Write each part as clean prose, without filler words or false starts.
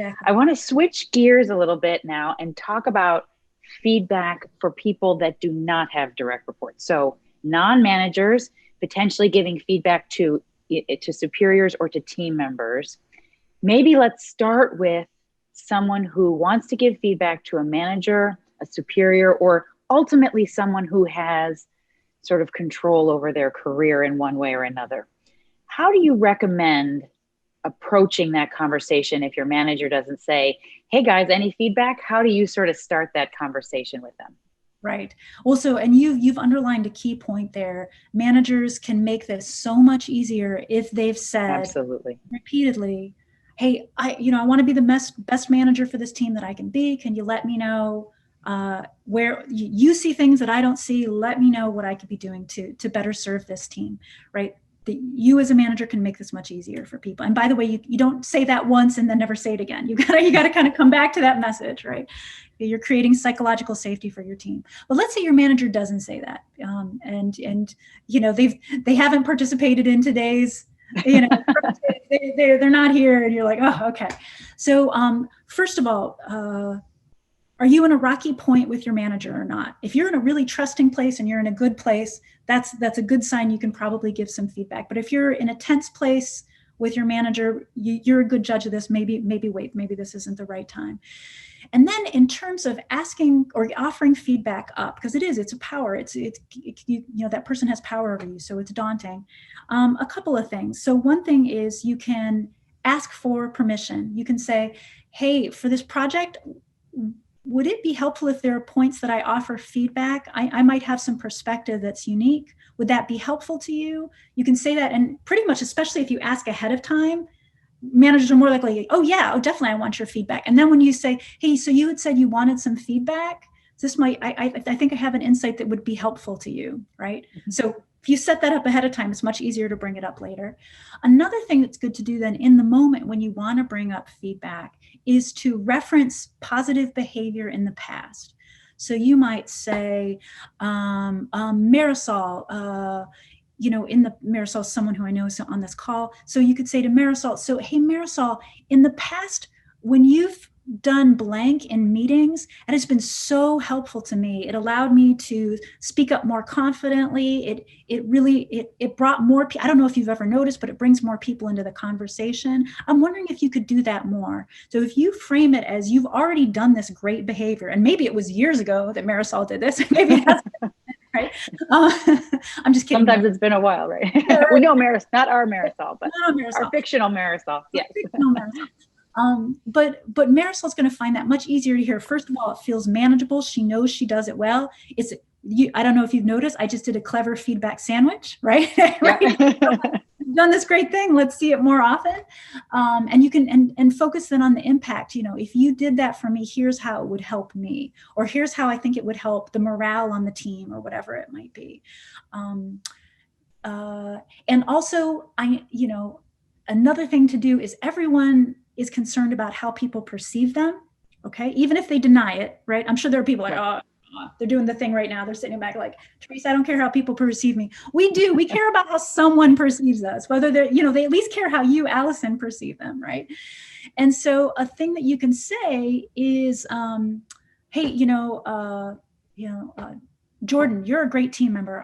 exactly. I want to switch gears a little bit now and talk about feedback for people that do not have direct reports. So non-managers potentially giving feedback to superiors or to team members. Maybe let's start with someone who wants to give feedback to a manager, a superior, or ultimately someone who has sort of control over their career in one way or another. How do you recommend approaching that conversation if your manager doesn't say, hey guys, any feedback? How do you sort of start that conversation with them? Right. Also, and you've underlined a key point there. Managers can make this so much easier if they've said Absolutely. repeatedly, "Hey, I want to be the best manager for this team that I can be. Can you let me know where you see things that I don't see? Let me know what I could be doing to better serve this team." Right. You as a manager can make this much easier for people. And by the way, you don't say that once and then never say it again. You gotta kind of come back to that message, right? You're creating psychological safety for your team. But let's say your manager doesn't say that, and they haven't participated in today's, they're not here, and you're like, oh, okay. So first of all, are you in a rocky point with your manager or not? If you're in a really trusting place and you're in a good place, that's a good sign. You can probably give some feedback. But if you're in a tense place with your manager, you're a good judge of this. Maybe wait, maybe this isn't the right time. And then in terms of asking or offering feedback up, because it's a power, that person has power over you, so it's daunting. A couple of things. So one thing is you can ask for permission. You can say, hey, for this project, would it be helpful if there are points that I offer feedback? I might have some perspective that's unique. Would that be helpful to you? You can say that, and pretty much, especially if you ask ahead of time, managers are more likely, oh yeah, oh definitely, I want your feedback. And then when you say, hey, so you had said you wanted some feedback, this might, I think I have an insight that would be helpful to you, right? Mm-hmm. So if you set that up ahead of time, it's much easier to bring it up later. Another thing that's good to do then in the moment when you want to bring up feedback is to reference positive behavior in the past. So you might say, Marisol, in the Marisol, someone who I know is on this call. So you could say to Marisol, so, hey, Marisol, in the past, when you've done blank in meetings, it has been so helpful to me. It allowed me to speak up more confidently. It brought more people. I don't know if you've ever noticed, but it brings more people into the conversation. I'm wondering if you could do that more. So if you frame it as you've already done this great behavior, and maybe it was years ago that Marisol did this, maybe that's right. I'm just kidding. Sometimes it's been a while, right? We know Marisol, not our Marisol, but our fictional Marisol. Yes. Fictional Marisol. But Marisol's going to find that much easier to hear. First of all, it feels manageable. She knows she does it well. I don't know if you've noticed, I just did a clever feedback sandwich, right? Right? You've done this great thing. Let's see it more often. And you can, and focus then on the impact. If you did that for me, here's how it would help me, or here's how I think it would help the morale on the team, or whatever it might be. And also, another thing to do is everyone is concerned about how people perceive them. Okay. Even if they deny it, right? I'm sure there are people like, oh, they're doing the thing right now. They're sitting back like, Therese, I don't care how people perceive me. We do. We care about how someone perceives us, whether they're, they at least care how you, Allison, perceive them. Right. And so a thing that you can say is, hey, Jordan, you're a great team member.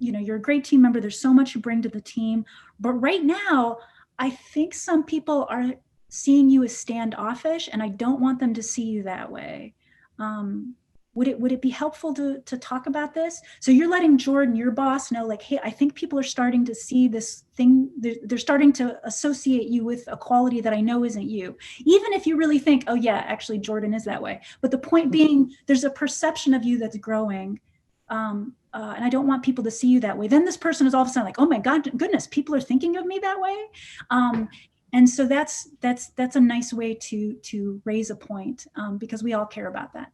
You're a great team member. There's so much you bring to the team, but right now, I think some people are seeing you as standoffish, and I don't want them to see you that way. Would it be helpful to talk about this? So you're letting Jordan, your boss, know, like, hey, I think people are starting to see this thing. They're starting to associate you with a quality that I know isn't you. Even if you really think, oh yeah, actually Jordan is that way. But the point being, there's a perception of you that's growing. And I don't want people to see you that way. Then this person is all of a sudden like, oh my goodness, people are thinking of me that way. And so that's a nice way to raise a point, because we all care about that.